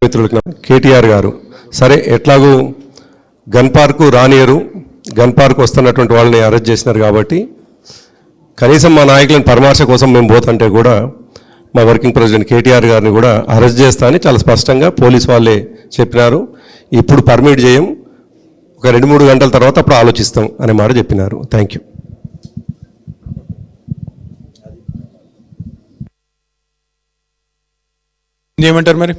మిత్రులకు కేటీఆర్ గారు సరే ఎట్లాగూ గన్ పార్కు రానియరు, గన్ పార్క్ వస్తున్నటువంటి వాళ్ళని అరెస్ట్ చేసినారు కాబట్టి కనీసం మా నాయకులను పరామర్శ కోసం మేము పోతుంటే కూడా మా వర్కింగ్ ప్రెసిడెంట్ కేటీఆర్ గారిని కూడా అరెస్ట్ చేస్తా అని చాలా స్పష్టంగా పోలీస్ వాళ్ళే చెప్పినారు. ఇప్పుడు పర్మిట్ చేయం, ఒక 2-3 గంటల తర్వాత అప్పుడు ఆలోచిస్తాం అనే మాట చెప్పినారు. Thank you. ఏమంటారు మరి?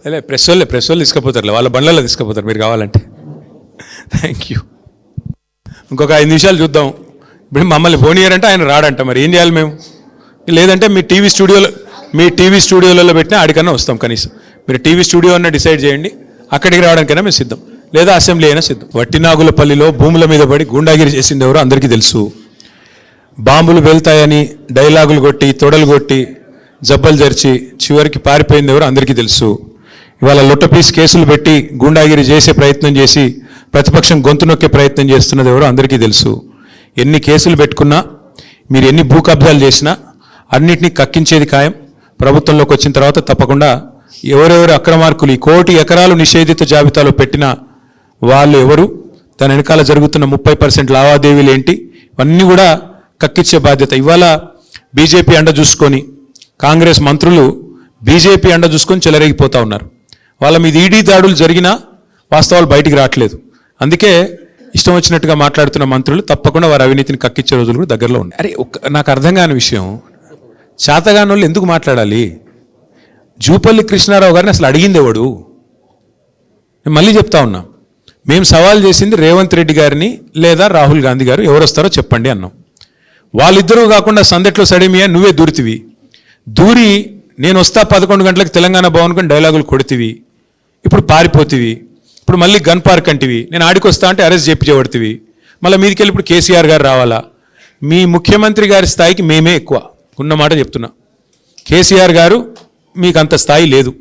అదే ప్రెస్ వాళ్ళు తీసుకుపోతారు, వాళ్ళ బండ్లలో తీసుకుపోతారు మీరు కావాలంటే. Thank you. ఇంకొక 5 నిమిషాలు చూద్దాం. ఇప్పుడు మమ్మల్ని పోనీయారంటే ఆయన రాడంట, మరి ఏం చేయాలి మేము? లేదంటే మీ టీవీ స్టూడియోలలో పెట్టినా ఆడికన్నా వస్తాం. కనీసం మీరు టీవీ స్టూడియో అన్న డిసైడ్ చేయండి, అక్కడికి రావడానికైనా మేము సిద్ధం, లేదా అసెంబ్లీ అయినా సిద్ధం. వట్టినాగులపల్లిలో భూముల మీద పడి గూండాగిరి చేసింది ఎవరో అందరికీ తెలుసు. బాంబులు వెళ్తాయని డైలాగులు కొట్టి, తొడలు కొట్టి, జబ్బలు జరిచి చివరికి పారిపోయింది ఎవరో అందరికీ తెలుసు. ఇవాళ లొట్టపీస్ కేసులు పెట్టి గూండాగిరి చేసే ప్రయత్నం చేసి ప్రతిపక్షం గొంతు నొక్కే ప్రయత్నం చేస్తున్నది ఎవరో అందరికీ తెలుసు. ఎన్ని కేసులు పెట్టుకున్నా, మీరు ఎన్ని భూ కబ్జాలు చేసినా అన్నింటినీ కక్కించేది ఖాయం. ప్రభుత్వంలోకి వచ్చిన తర్వాత తప్పకుండా ఎవరెవరు అక్రమార్కులు ఈ 1 కోటి ఎకరాలు నిషేధిత జాబితాలో పెట్టిన వాళ్ళు ఎవరు, దాని వెనకాల జరుగుతున్న 30% లావాదేవీలు ఏంటి, ఇవన్నీ కూడా కక్కించే బాధ్యత. ఇవాళ బీజేపీ అండ చూసుకొని కాంగ్రెస్ మంత్రులు బీజేపీ అండ చూసుకొని చెలరేగిపోతూ ఉన్నారు. వాళ్ళ మీద ఈడీ దాడులు జరిగినా వాస్తవాలు బయటికి రావట్లేదు. అందుకే ఇష్టం వచ్చినట్టుగా మాట్లాడుతున్న మంత్రులు తప్పకుండా వారి అవినీతిని కక్కించే రోజులు కూడా దగ్గరలో ఉన్నాయి. అరే నాకు అర్థం కాని విషయం, చేతగాని వాళ్ళు ఎందుకు మాట్లాడాలి? జూపల్లి కృష్ణారావు గారిని అసలు అడిగింది ఎవడు? నేను మళ్ళీ చెప్తా ఉన్నా, మేము సవాల్ చేసింది రేవంత్ రెడ్డి గారిని లేదా రాహుల్ గాంధీ గారు ఎవరు వస్తారో చెప్పండి అన్నాం. వాళ్ళిద్దరూ కాకుండా సందట్లో సడిమియా నువ్వే దూరి నేను వస్తా 11 గంటలకు తెలంగాణ భవన్కొని డైలాగులు కొడుతీవి, ఇప్పుడు పారిపోతీవి, ఇప్పుడు మళ్ళీ గన్ పార్క్ అంటివి, నేను ఆడికి వస్తా అంటే అరెస్ట్ చేయించబడుతుంది, మళ్ళీ మీదికి వెళ్ళి ఇప్పుడు కేసీఆర్ గారు రావాలా? మీ ముఖ్యమంత్రి గారి స్థాయికి మేమే ఎక్కువ ఉన్నమాట చెప్తున్నా. కేసీఆర్ గారు మీకు అంత స్థాయి లేదు.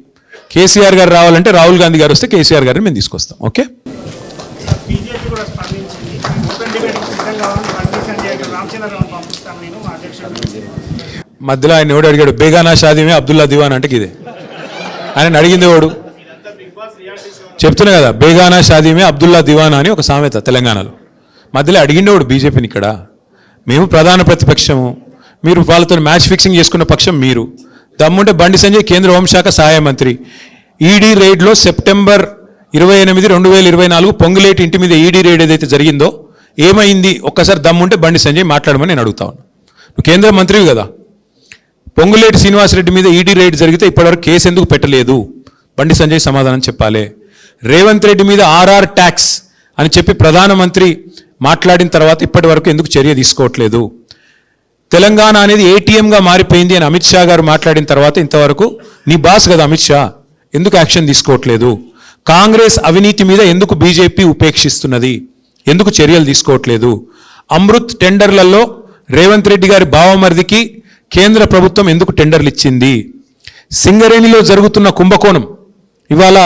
కేసీఆర్ గారు రావాలంటే రాహుల్ గాంధీ గారు వస్తే కేసీఆర్ గారిని మేము తీసుకొస్తాం. ఓకే, మధ్యలో ఆయన ఎవడు అడిగాడు బేగానా షాదీమే అబ్దుల్లా దివాన్ అంటే ఇదే ఆయన అడిగింది ఎవడు? చెప్తున్నా కదా, బేగానా షాదీమే అబ్దుల్లా దివాన్ అని ఒక సామెత తెలంగాణలో. మధ్యలో అడిగిండేవాడు బీజేపీని. ఇక్కడ మేము ప్రధాన ప్రతిపక్షము, మీరు వాళ్ళతో మ్యాచ్ ఫిక్సింగ్ చేసుకున్న పక్షం మీరు. దమ్ముంటే బండి సంజయ్ కేంద్ర హోంశాఖ సహాయ మంత్రి, ఈడీ రైడ్లో సెప్టెంబర్ 28, 2024 పొంగులేటి ఇంటి మీద ఈడీ రైడ్ ఏదైతే జరిగిందో ఏమైంది? ఒక్కసారి దమ్ముంటే బండి సంజయ్ మాట్లాడమని నేను అడుగుతా ఉన్నా. నువ్వు కేంద్ర మంత్రివి కదా, పొంగులేటి శ్రీనివాసరెడ్డి మీద ఈడీ రైడ్ జరిగితే ఇప్పటివరకు కేసు ఎందుకు పెట్టలేదు? బండి సంజయ్ సమాధానం చెప్పాలి. రేవంత్ రెడ్డి మీద ఆర్ఆర్ ట్యాక్స్ అని చెప్పి ప్రధానమంత్రి మాట్లాడిన తర్వాత ఇప్పటి వరకు ఎందుకు చర్య తీసుకోవట్లేదు? తెలంగాణ అనేది ఏటీఎంగా మారిపోయింది అని అమిత్ షా గారు మాట్లాడిన తర్వాత ఇంతవరకు నీ బాస్ కదా అమిత్ షా, ఎందుకు యాక్షన్ తీసుకోవట్లేదు? కాంగ్రెస్ అవినీతి మీద ఎందుకు బీజేపీ ఉపేక్షిస్తున్నది? ఎందుకు చర్యలు తీసుకోవట్లేదు? అమృత్ టెండర్లలో రేవంత్ రెడ్డి గారి బావమరిదికి కేంద్ర ప్రభుత్వం ఎందుకు టెండర్లు ఇచ్చింది? సింగరేణిలో జరుగుతున్న కుంభకోణం ఇవాళ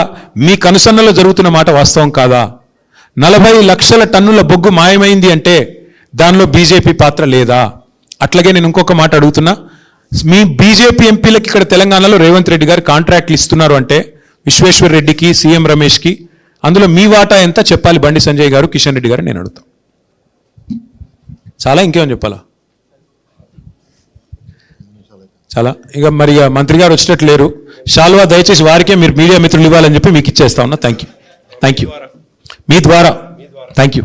మీ కనుసన్నలో జరుగుతున్న మాట వాస్తవం కాదా? 40 లక్షల టన్నుల బొగ్గు మాయమైంది అంటే దానిలో బీజేపీ పాత్ర లేదా? అట్లాగే నేను ఇంకొక మాట అడుగుతున్నా, మీ బీజేపీ ఎంపీలకి ఇక్కడ తెలంగాణలో రేవంత్ రెడ్డి గారు కాంట్రాక్ట్లు ఇస్తున్నారు అంటే విశ్వేశ్వర్ రెడ్డికి, సీఎం రమేష్కి, అందులో మీ వాటా ఎంత చెప్పాలి బండి సంజయ్ గారు, కిషన్ రెడ్డి గారు? నేను అడుగుతాను. చాలా ఇంకేమని చెప్పాలా? చాలా. ఇక మరి మంత్రి గారు వచ్చేటట్లు లేరు. షాల్వా దయచేసి వారికే మీరు మీడియా మిత్రులు ఇవ్వాలని చెప్పి మీకు ఇచ్చేస్తా ఉన్నా. థ్యాంక్ యూ మీ ద్వారా థ్యాంక్ యూ.